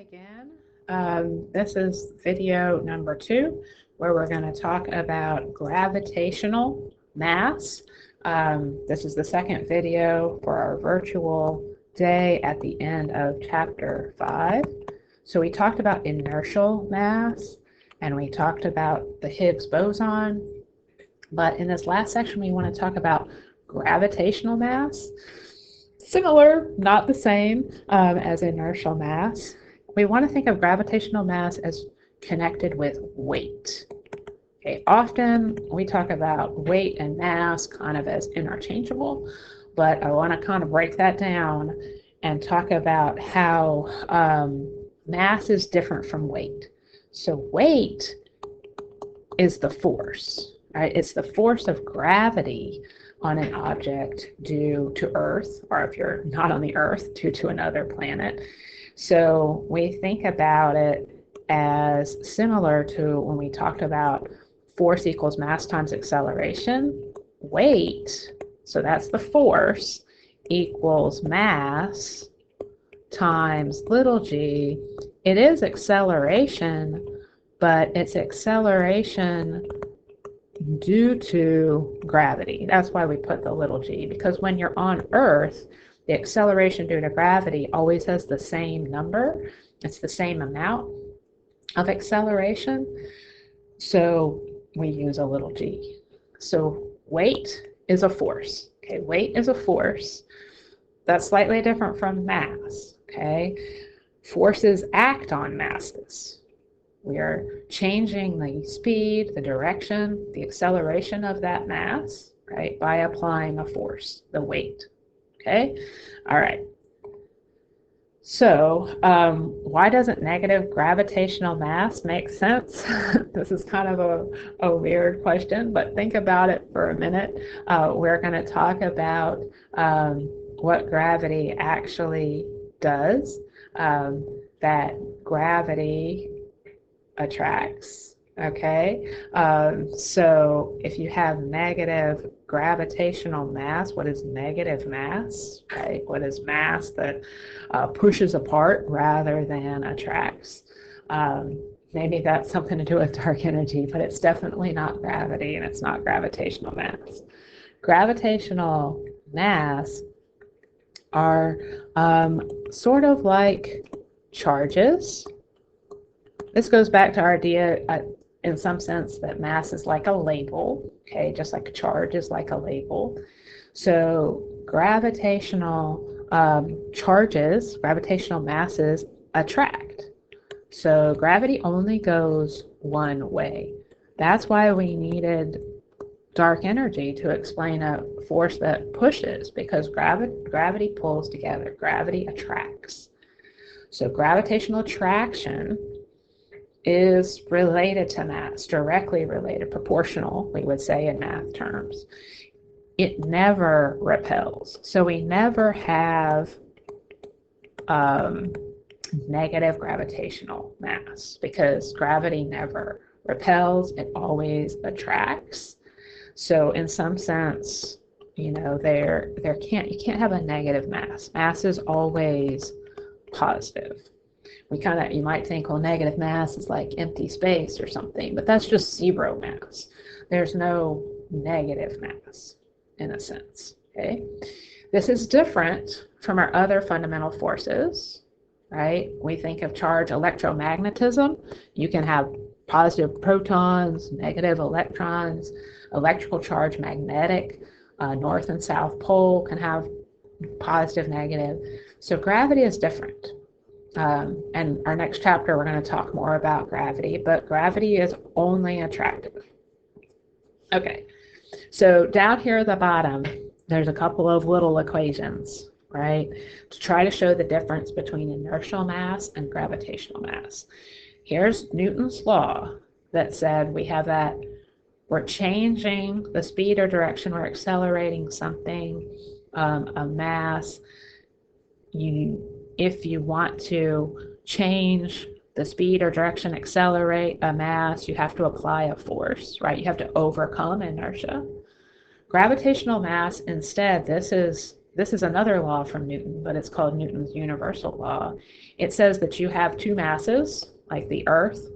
again. This is video number 2, where we're going to talk about gravitational mass. This is the second video for our virtual day at the end of chapter 5. So we talked about inertial mass and we talked about the Higgs boson. But in this last section, we want to talk about gravitational mass. Similar, not the same as inertial mass. We want to think of gravitational mass as connected with weight. Okay, often we talk about weight and mass kind of as interchangeable, but I want to kind of break that down and talk about how mass is different from weight. So weight is the force, right? It's the force of gravity on an object due to Earth, or if you're not on the Earth, due to another planet. So we think about it as similar to when we talked about force equals mass times acceleration. Weight, so that's the force, equals mass times little g. It is acceleration, but it's acceleration due to gravity. That's why we put the little g, because when you're on Earth, the acceleration due to gravity always has the same number. It's the same amount of acceleration. So we use a little g. So weight is a force. Okay, weight is a force. That's slightly different from mass. Okay, forces act on masses. We are changing the speed, the direction, the acceleration of that mass, right, by applying a force, the weight. Okay, all right. So why doesn't negative gravitational mass make sense? This is kind of a weird question, but think about it for a minute. We're going to talk about what gravity actually does, that gravity attracts. Okay, so if you have negative gravitational mass, what is negative mass, right? What is mass that pushes apart rather than attracts? Maybe that's something to do with dark energy, but it's definitely not gravity, and it's not gravitational mass. Gravitational mass are sort of like charges. This goes back to our idea in some sense that mass is like a label, okay, just like a charge is like a label. So gravitational charges, gravitational masses attract. So gravity only goes one way. That's why we needed dark energy to explain a force that pushes, because gravity pulls together, gravity attracts. So gravitational attraction is related to mass, directly related, proportional, we would say in math terms. It never repels. So we never have negative gravitational mass, because gravity never repels, it always attracts. So in some sense, you know, you can't have a negative mass. Mass is always positive. You might think, well, negative mass is like empty space or something, but that's just zero mass. There's no negative mass in a sense, okay? This is different from our other fundamental forces, right? We think of charge electromagnetism. You can have positive protons, negative electrons, electrical charge magnetic, north and south pole can have positive, negative. So gravity is different. And our next chapter, we're going to talk more about gravity, but gravity is only attractive. Okay, so down here at the bottom, there's a couple of little equations, right, to try to show the difference between inertial mass and gravitational mass. Here's Newton's law that said we have that we're changing the speed or direction, we're accelerating something, a mass. If you want to change the speed or direction, accelerate a mass, you have to apply a force, right? You have to overcome inertia. Gravitational mass, instead, this is this is another law from Newton, but it's called Newton's universal law. It says that you have two masses, like the Earth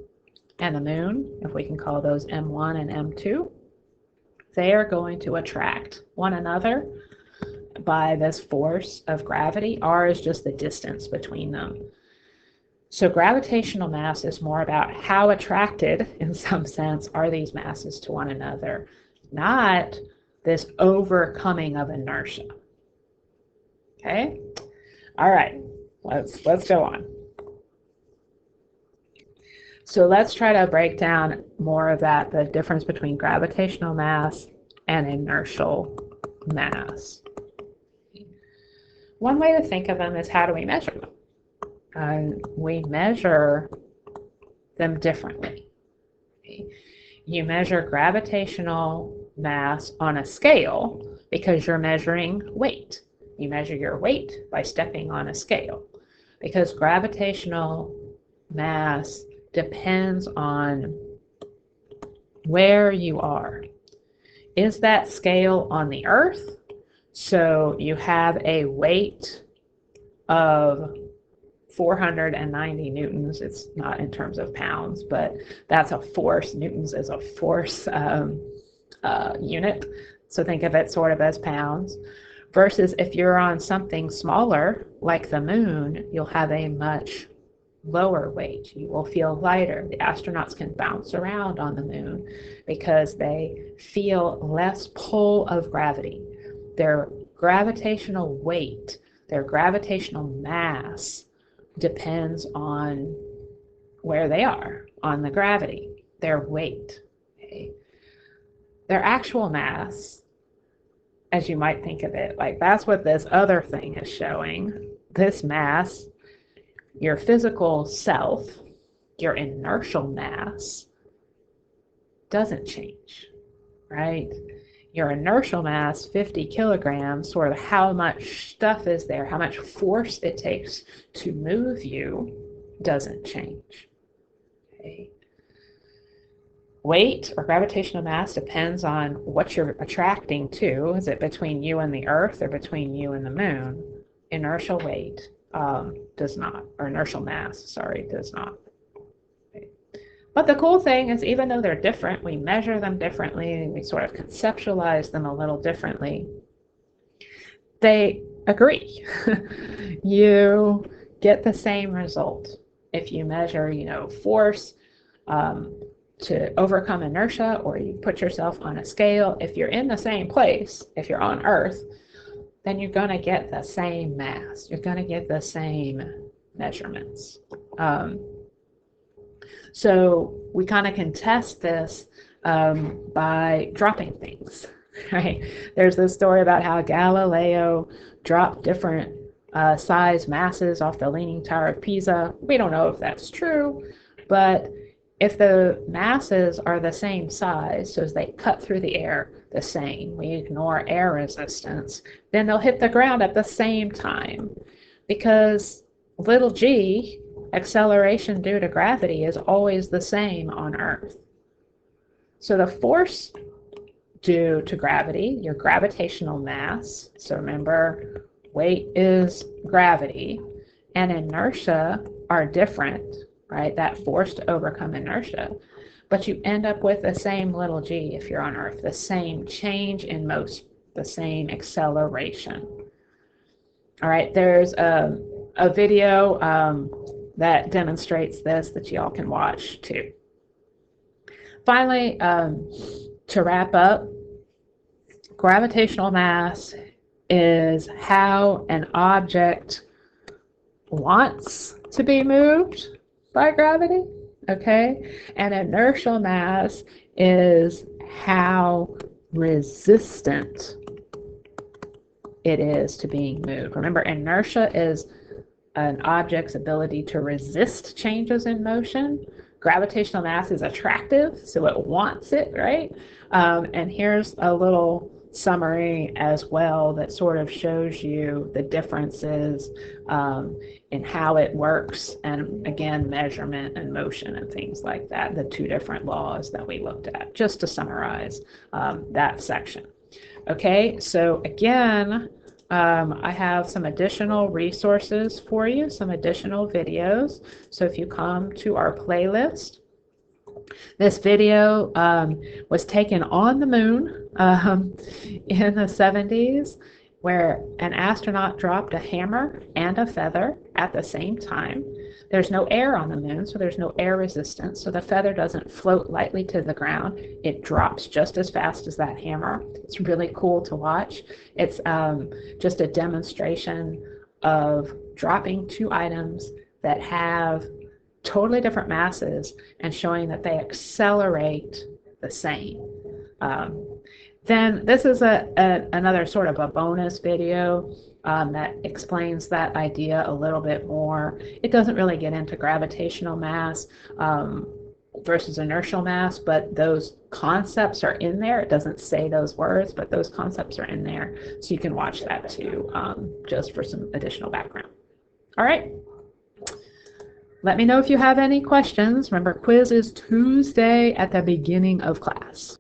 and the Moon, if we can call those M1 and M2. They are going to attract one another by this force of gravity. R is just the distance between them. So gravitational mass is more about how attracted, in some sense, are these masses to one another, not this overcoming of inertia. Okay? All right, let's go on. So let's try to break down more of that, the difference between gravitational mass and inertial mass. One way to think of them is, how do we measure them? We measure them differently. You measure gravitational mass on a scale because you're measuring weight. You measure your weight by stepping on a scale, because gravitational mass depends on where you are. Is that scale on the Earth? So you have a weight of 490 newtons. It's not in terms of pounds, but that's a force. Newtons is a force unit. So think of it sort of as pounds. Versus if you're on something smaller, like the Moon, you'll have a much lower weight. You will feel lighter. The astronauts can bounce around on the Moon because they feel less pull of gravity. Their gravitational weight, their gravitational mass depends on where they are on the gravity, their weight. Okay? Their actual mass, as you might think of it, like that's what this other thing is showing. This mass, your physical self, your inertial mass, doesn't change, right? Your inertial mass, 50 kilograms, sort of how much stuff is there, how much force it takes to move you, doesn't change. Okay. Weight or gravitational mass depends on what you're attracting to. Is it between you and the Earth or between you and the Moon? Inertial weight does not, or inertial mass, sorry, does not. Okay. But the cool thing is, even though they're different, we measure them differently, we sort of conceptualize them a little differently, they agree. You get the same result. If you measure, force, to overcome inertia, or you put yourself on a scale, if you're in the same place, if you're on Earth, then you're going to get the same mass. You're going to get the same measurements. So we kind of can test this by dropping things, right? There's this story about how Galileo dropped different size masses off the Leaning Tower of Pisa. We don't know if that's true, but if the masses are the same size, so as they cut through the air the same, we ignore air resistance, then they'll hit the ground at the same time, because little g, acceleration due to gravity, is always the same on Earth. So the force due to gravity, your gravitational mass, so remember, weight is gravity, and inertia are different, right? That force to overcome inertia. But you end up with the same little g if you're on Earth, the same change in motion, the same acceleration. All right, there's a video that demonstrates this that y'all can watch too. Finally, to wrap up, gravitational mass is how an object wants to be moved by gravity, okay? And inertial mass is how resistant it is to being moved. Remember, inertia is an object's ability to resist changes in motion. Gravitational mass is attractive, so it wants it, right? And here's a little summary as well that sort of shows you the differences in how it works, and again, measurement and motion and things like that, the two different laws that we looked at, just to summarize that section. Okay, so again, I have some additional resources for you, some additional videos. So if you come to our playlist, this video was taken on the moon in the 70s, where an astronaut dropped a hammer and a feather at the same time. There's no air on the moon, so there's no air resistance, so the feather doesn't float lightly to the ground. It drops just as fast as that hammer. It's really cool to watch. It's just a demonstration of dropping two items that have totally different masses and showing that they accelerate the same. Then this is another sort of a bonus video that explains that idea a little bit more. It doesn't really get into gravitational mass versus inertial mass, but those concepts are in there. It doesn't say those words, but those concepts are in there. So you can watch that too, just for some additional background. All right. Let me know if you have any questions. Remember, quiz is Tuesday at the beginning of class.